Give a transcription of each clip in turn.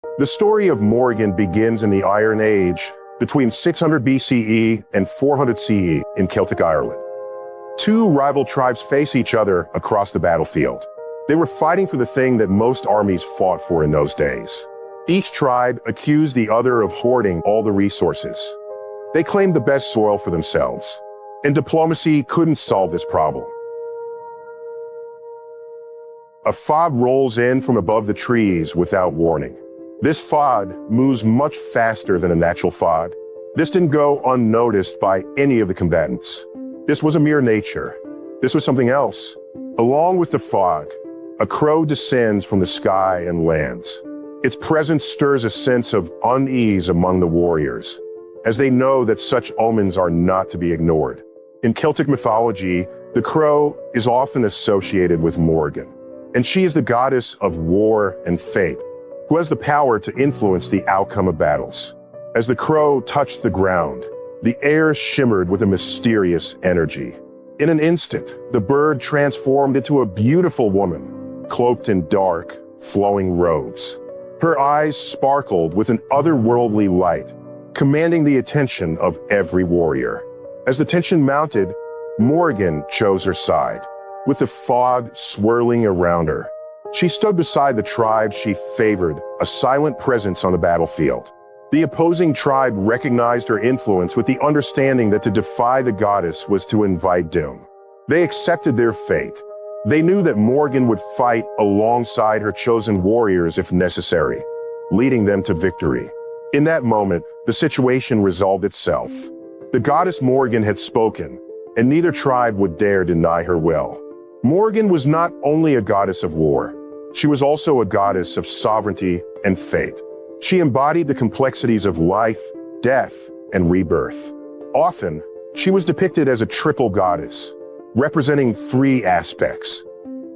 The story of Morrigan begins in the Iron Age, between 600 BCE and 400 CE in Celtic Ireland. Two rival tribes face each other across the battlefield. They were fighting for the thing that most armies fought for in those days. Each tribe accused the other of hoarding all the resources. They claimed the best soil for themselves, and diplomacy couldn't solve this problem. A fog rolls in from above the trees without warning. This fog moves much faster than a natural fog. This didn't go unnoticed by any of the combatants. This was a mere nature. This was something else. Along with the fog, a crow descends from the sky and lands. Its presence stirs a sense of unease among the warriors, as they know that such omens are not to be ignored. In Celtic mythology, the crow is often associated with Morrigan, and she is the goddess of war and fate, who has the power to influence the outcome of battles. As the crow touched the ground, the air shimmered with a mysterious energy. In an instant, the bird transformed into a beautiful woman, cloaked in dark, flowing robes. Her eyes sparkled with an otherworldly light, commanding the attention of every warrior. As the tension mounted, Morrigan chose her side, with the fog swirling around her. She stood beside the tribe she favored, a silent presence on the battlefield. The opposing tribe recognized her influence with the understanding that to defy the goddess was to invite doom. They accepted their fate. They knew that Morrigan would fight alongside her chosen warriors if necessary, leading them to victory. In that moment, the situation resolved itself. The goddess Morrigan had spoken, and neither tribe would dare deny her will. Morrigan was not only a goddess of war, she was also a goddess of sovereignty and fate. She embodied the complexities of life, death, and rebirth. Often, she was depicted as a triple goddess, representing three aspects: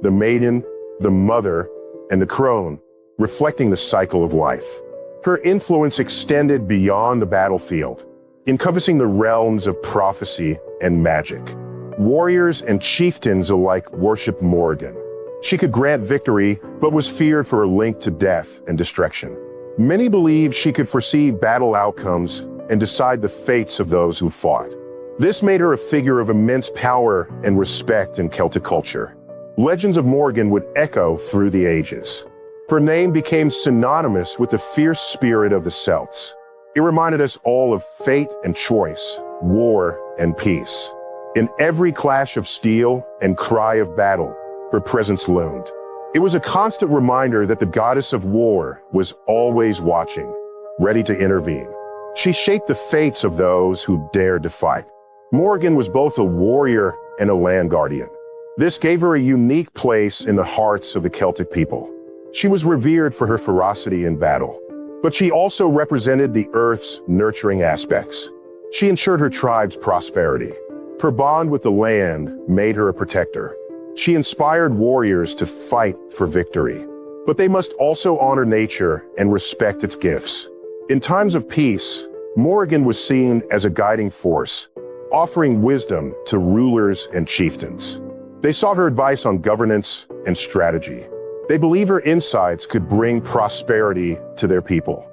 the maiden, the mother, and the crone, reflecting the cycle of life. Her influence extended beyond the battlefield, encompassing the realms of prophecy and magic. Warriors and chieftains alike worshipped Morrigan. She could grant victory, but was feared for her link to death and destruction. Many believed she could foresee battle outcomes and decide the fates of those who fought. This made her a figure of immense power and respect in Celtic culture. Legends of Morrigan would echo through the ages. Her name became synonymous with the fierce spirit of the Celts. It reminded us all of fate and choice, war and peace. In every clash of steel and cry of battle, her presence loomed. It was a constant reminder that the goddess of war was always watching, ready to intervene. She shaped the fates of those who dared to fight. Morrigan was both a warrior and a land guardian. This gave her a unique place in the hearts of the Celtic people. She was revered for her ferocity in battle, but she also represented the earth's nurturing aspects. She ensured her tribe's prosperity. Her bond with the land made her a protector. She inspired warriors to fight for victory, but they must also honor nature and respect its gifts. In times of peace, Morrigan was seen as a guiding force, offering wisdom to rulers and chieftains. They sought her advice on governance and strategy. They believed her insights could bring prosperity to their people.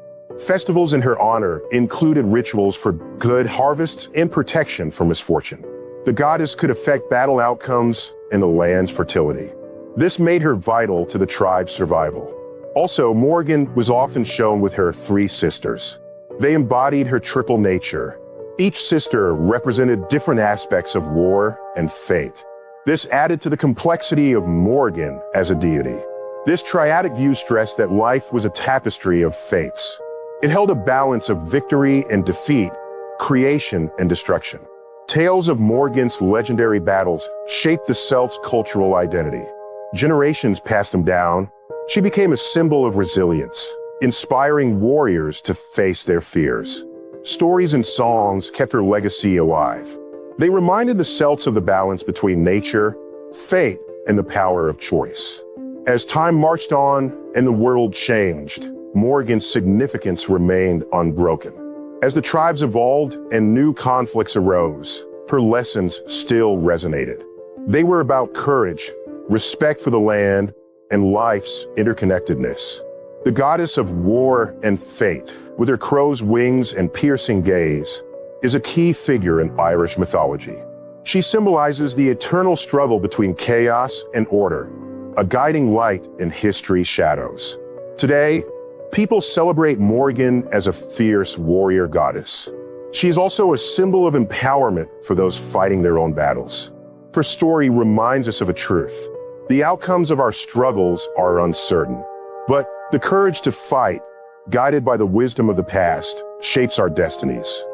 Festivals in her honor included rituals for good harvests and protection from misfortune. The goddess could affect battle outcomes and the land's fertility. This made her vital to the tribe's survival. Also, Morrigan was often shown with her three sisters. They embodied her triple nature. Each sister represented different aspects of war and fate. This added to the complexity of Morrigan as a deity. This triadic view stressed that life was a tapestry of fates. It held a balance of victory and defeat, creation and destruction. Tales of Morrigan's legendary battles shaped the Celts' cultural identity. Generations passed them down. She became a symbol of resilience, inspiring warriors to face their fears. Stories and songs kept her legacy alive. They reminded the Celts of the balance between nature, fate, and the power of choice. As time marched on and the world changed, Morrigan's significance remained unbroken. As the tribes evolved and new conflicts arose, her lessons still resonated. They were about courage, respect for the land, and life's interconnectedness. The goddess of war and fate, with her crow's wings and piercing gaze, is a key figure in Irish mythology. She symbolizes the eternal struggle between chaos and order, a guiding light in history's shadows. Today, people celebrate Morrigan as a fierce warrior goddess. She is also a symbol of empowerment for those fighting their own battles. Her story reminds us of a truth. The outcomes of our struggles are uncertain, but the courage to fight, guided by the wisdom of the past, shapes our destinies.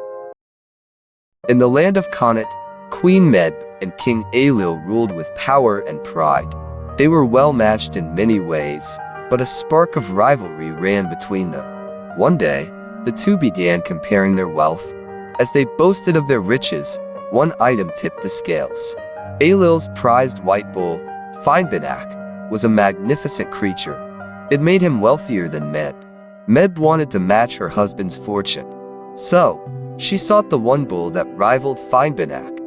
In the land of Connacht, Queen Medb and King Ailill ruled with power and pride. They were well matched in many ways, but a spark of rivalry ran between them. One day, the two began comparing their wealth. As they boasted of their riches, one item tipped the scales. Ailill's prized White Bull, of Connacht, was a magnificent creature. It made him wealthier than Medb. Medb wanted to match her husband's fortune. So, she sought the one bull that rivaled Connacht,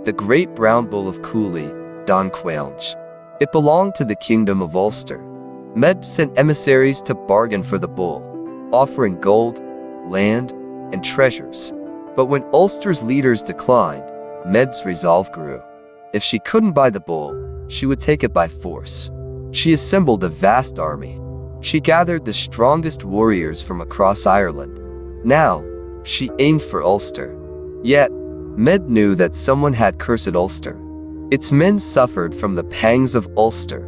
the great brown bull of Cooley, Don Quailnge. It belonged to the kingdom of Ulster. Medb sent emissaries to bargain for the bull, offering gold, land, and treasures. But when Ulster's leaders declined, Medb's resolve grew. If she couldn't buy the bull, she would take it by force. She assembled a vast army. She gathered the strongest warriors from across Ireland. Now, she aimed for Ulster. Yet, Medb knew that someone had cursed Ulster. Its men suffered from the pangs of Ulster.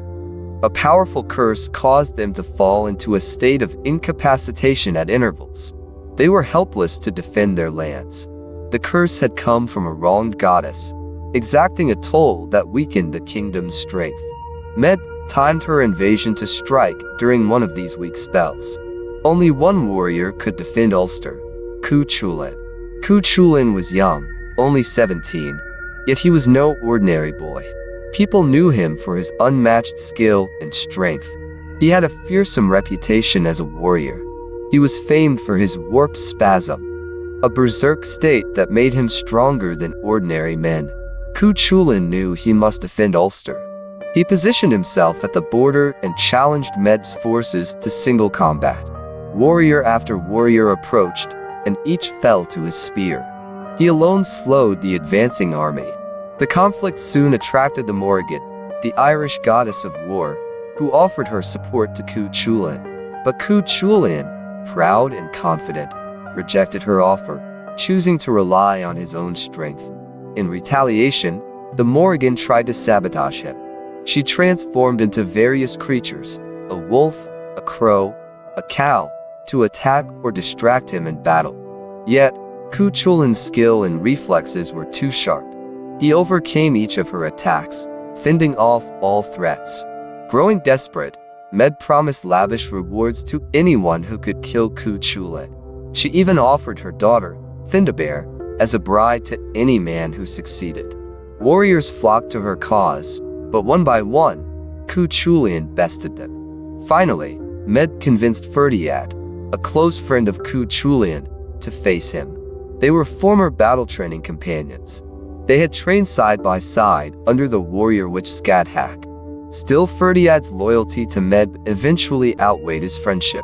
A powerful curse caused them to fall into a state of incapacitation at intervals. They were helpless to defend their lands. The curse had come from a wronged goddess, exacting a toll that weakened the kingdom's strength. Medb timed her invasion to strike during one of these weak spells. Only one warrior could defend Ulster, Cuchulainn. Cuchulainn was young, only 17, yet he was no ordinary boy. People knew him for his unmatched skill and strength. He had a fearsome reputation as a warrior. He was famed for his warp spasm, a berserk state that made him stronger than ordinary men. Cuchulainn knew he must defend Ulster. He positioned himself at the border and challenged Medb's forces to single combat. Warrior after warrior approached, and each fell to his spear. He alone slowed the advancing army. The conflict soon attracted the Morrigan, the Irish goddess of war, who offered her support to Cuchulainn. But Cuchulainn, proud and confident, rejected her offer, choosing to rely on his own strength. In retaliation, the Morrigan tried to sabotage him. She transformed into various creatures, a wolf, a crow, a cow, to attack or distract him in battle. Yet, Cuchulainn's skill and reflexes were too sharp. He overcame each of her attacks, fending off all threats. Growing desperate, Medb promised lavish rewards to anyone who could kill Cuchulainn. She even offered her daughter, Findabair, as a bride to any man who succeeded. Warriors flocked to her cause, but one by one, Cuchulainn bested them. Finally, Medb convinced Ferdiad, a close friend of Cuchulainn, to face him. They were former battle training companions. They had trained side by side under the warrior witch Scadhack. Still, Ferdiad's loyalty to Medb eventually outweighed his friendship.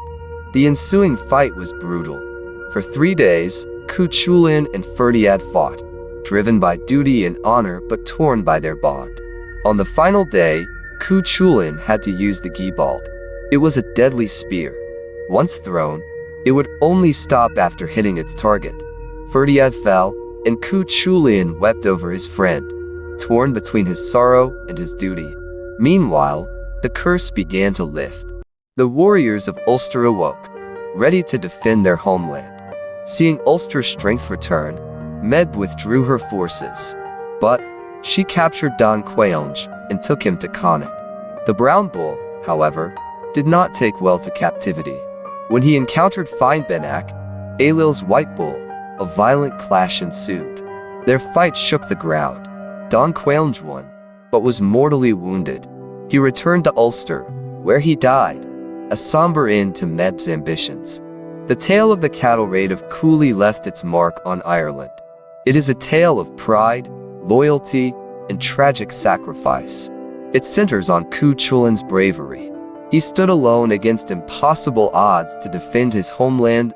The ensuing fight was brutal. For 3 days, Cuchulainn and Ferdiad fought, driven by duty and honor but torn by their bond. On the final day, Cuchulainn had to use the Giebald. It was a deadly spear. Once thrown, it would only stop after hitting its target. Ferdiad fell, and Cuchulainn wept over his friend, torn between his sorrow and his duty. Meanwhile, the curse began to lift. The warriors of Ulster awoke, ready to defend their homeland. Seeing Ulster's strength return, Medb withdrew her forces. But she captured Don Quailnge and took him to Connacht. The brown bull, however, did not take well to captivity. When he encountered Connacht, Ailill's White Bull, a violent clash ensued. Their fight shook the ground. Don Quailnge won, but was mortally wounded. He returned to Ulster, where he died, a somber end to Medb's ambitions. The tale of the Cattle Raid of Cooley left its mark on Ireland. It is a tale of pride, loyalty, and tragic sacrifice. It centers on Cuchulainn's bravery, He stood alone against impossible odds to defend his homeland